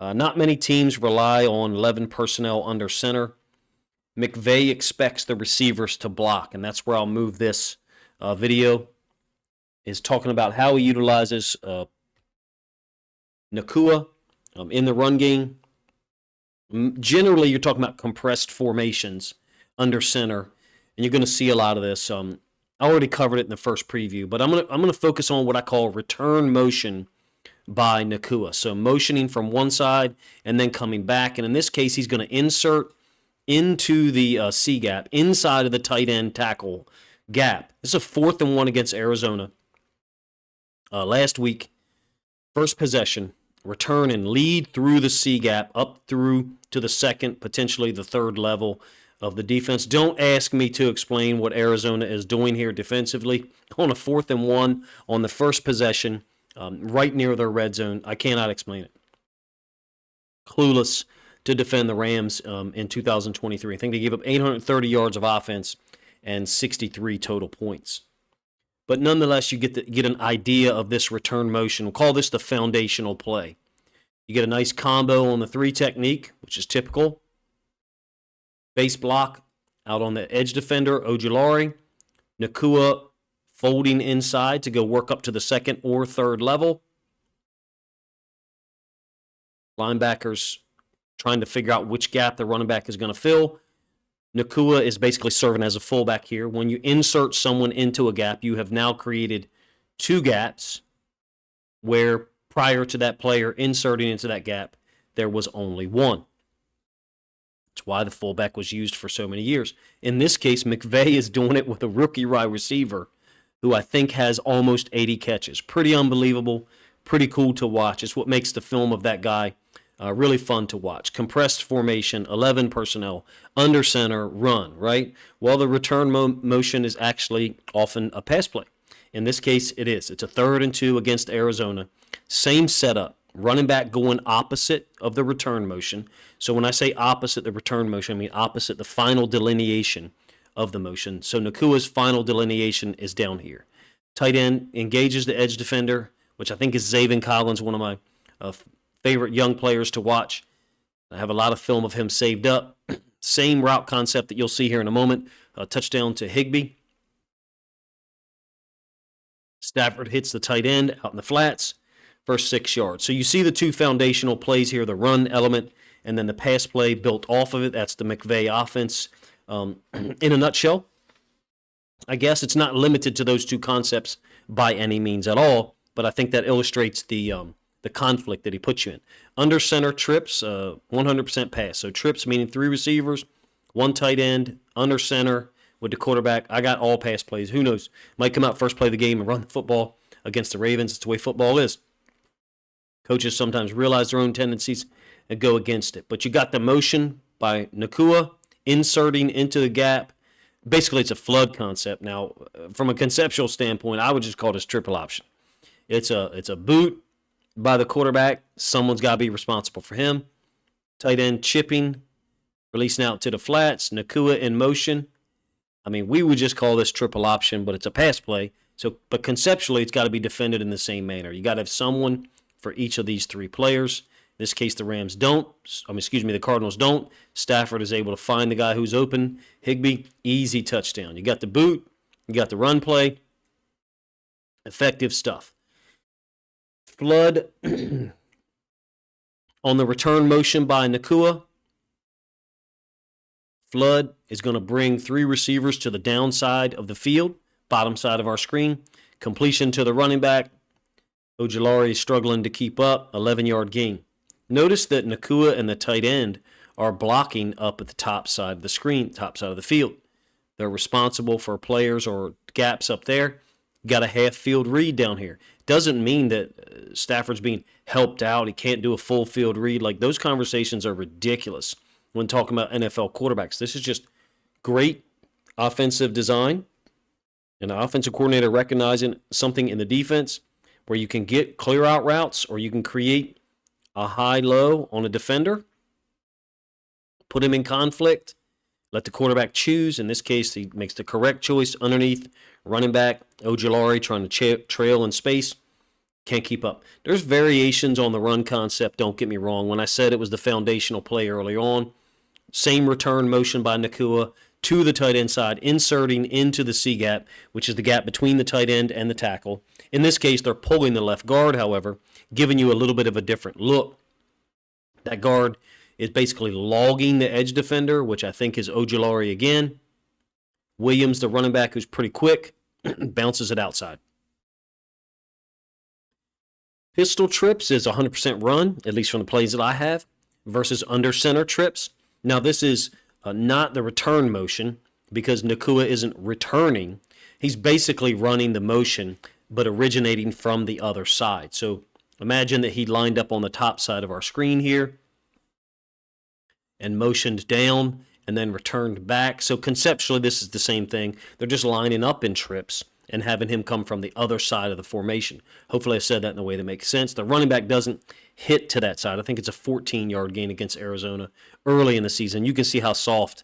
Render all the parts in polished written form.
Not many teams rely on 11 personnel under center. Mcvay expects the receivers to block, and that's where I'll move this video, is talking about how he utilizes Nacua in the run game. Generally, you're talking about compressed formations under center, and you're going to see a lot of this. I already covered it in the first preview, but I'm gonna focus on what I call return motion by Nacua. So motioning from one side and then coming back, and in this case, he's going to insert into the C gap inside of the tight end tackle gap. This is a 4th and 1 against Arizona last week. First possession, return and lead through the C gap up through to the second, potentially the third level of the defense. Don't ask me to explain what Arizona is doing here defensively on a 4th and 1 on the first possession, right near their red zone. I cannot explain it. Clueless to defend the Rams in 2023. I think they gave up 830 yards of offense and 63 total points. But nonetheless, you get an idea of this return motion. We'll call this the foundational play. You get a nice combo on the 3 technique, which is typical. Base block out on the edge defender, Ojulari. Nacua folding inside to go work up to the second or third level. Linebackers trying to figure out which gap the running back is going to fill. Nacua is basically serving as a fullback here. When you insert someone into a gap, you have now created 2 gaps where prior to that player inserting into that gap, there was only 1. That's why the fullback was used for so many years. In this case, Mcvay is doing it with a rookie wide receiver who I think has almost 80 catches. Pretty unbelievable, pretty cool to watch. It's what makes the film of that guy really fun to watch. Compressed formation, 11 personnel, under center, run, right? Well, the return motion is actually often a pass play. In this case, it is. It's a 3rd and 2 against Arizona. Same setup. Running back going opposite of the return motion. So when I say opposite the return motion, I mean opposite the final delineation of the motion. So Nacua's final delineation is down here. Tight end engages the edge defender, which I think is Zaven Collins, one of my favorite young players to watch. I have a lot of film of him saved up. Same route concept that you'll see here in a moment. Touchdown to Higbee. Stafford hits the tight end out in the flats. First 6 yards. So you see the 2 foundational plays here, the run element and then the pass play built off of it. That's the Mcvay offense. In a nutshell, I guess it's not limited to those 2 concepts by any means at all, but I think that illustrates the conflict that he puts you in. Under center trips, 100% pass. So trips meaning 3 receivers, 1 tight end, under center with the quarterback. I got all pass plays. Who knows? Might come out first play of the game and run the football against the Ravens. It's the way football is. Coaches sometimes realize their own tendencies and go against it. But you got the motion by Nacua inserting into the gap. Basically, it's a flood concept. Now, from a conceptual standpoint, I would just call this triple option. It's a boot by the quarterback. Someone's got to be responsible for him. Tight end chipping, releasing out to the flats. Nacua in motion. I mean, we would just call this triple option, but it's a pass play. So, but conceptually, it's got to be defended in the same manner. You got to have someone for each of these 3 players. In this case, the Rams don't. The Cardinals don't. Stafford is able to find the guy who's open. Higbee, easy touchdown. You got the boot. You got the run play. Effective stuff. Flood on the return motion by Nacua. Flood is going to bring 3 receivers to the downside of the field, bottom side of our screen. Completion to the running back. Ojulari is struggling to keep up. 11-yard gain. Notice that Nacua and the tight end are blocking up at the top side of the screen, top side of the field. They're responsible for players or gaps up there. Got a half-field read down here. Doesn't mean that Stafford's being helped out. He can't do a full field read. Like, those conversations are ridiculous when talking about NFL quarterbacks. This is just great offensive design and the offensive coordinator recognizing something in the defense where you can get clear out routes or you can create a high-low on a defender, put him in conflict, let the quarterback choose. In this case, he makes the correct choice underneath running back Ojulari trying to trail in space. Can't keep up. There's variations on the run concept, don't get me wrong. When I said it was the foundational play early on, same return motion by Nacua to the tight end side, inserting into the C gap, which is the gap between the tight end and the tackle. In this case, they're pulling the left guard, however, giving you a little bit of a different look. That guard is basically logging the edge defender, which I think is Ojulari again. Williams, the running back, who's pretty quick, bounces it outside. Pistol trips is 100% run, at least from the plays that I have, versus under center trips. Now, this is not the return motion because Nacua isn't returning. He's basically running the motion, but originating from the other side. So imagine that he lined up on the top side of our screen here and motioned down and then returned back. So conceptually, this is the same thing. They're just lining up in trips and having him come from the other side of the formation. Hopefully I said that in a way that makes sense. The running back doesn't hit to that side. I think it's a 14-yard gain against Arizona early in the season. You can see how soft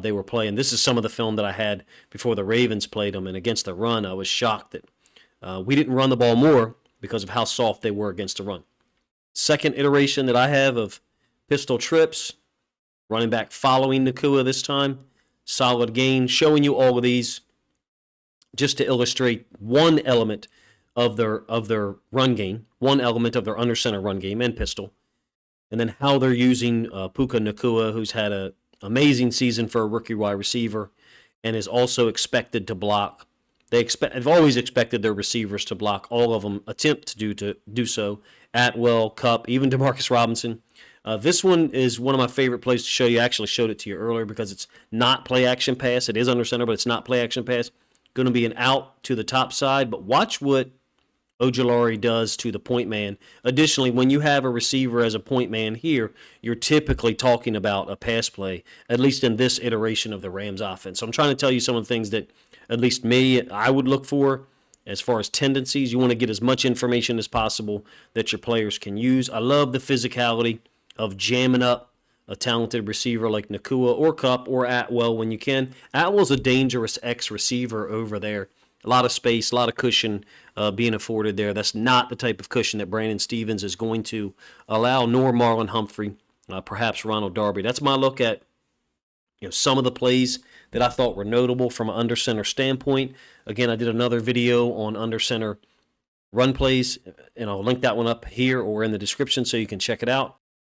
they were playing. This is some of the film that I had before the Ravens played them, and against the run, I was shocked that we didn't run the ball more because of how soft they were against the run. Second iteration that I have of pistol trips, running back following Nacua this time, solid gain, showing you all of these just to illustrate one element of their run game, one element of their under center run game and pistol, and then how they're using Puka Nacua, who's had an amazing season for a rookie wide receiver and is also expected to block. They've always expected their receivers to block. All of them attempt to do so. Atwell, Kupp, even Demarcus Robinson. This one is one of my favorite plays to show you. I actually showed it to you earlier because it's not play action pass. It is under center, but it's not play action pass. Going to be an out to the top side, but watch what Ojulari does to the point man. Additionally, when you have a receiver as a point man here, you're typically talking about a pass play, at least in this iteration of the Rams offense. So I'm trying to tell you some of the things that at least I would look for as far as tendencies. You want to get as much information as possible that your players can use. I love the physicality of jamming up a talented receiver like Nacua or Kupp or Atwell when you can. Atwell's a dangerous X-receiver over there. A lot of space, a lot of cushion being afforded there. That's not the type of cushion that Brandon Stevens is going to allow, nor Marlon Humphrey, perhaps Ronald Darby. That's my look at some of the plays that I thought were notable from an under center standpoint. Again, I did another video on under center run plays, and I'll link that one up here or in the description so you can check it out.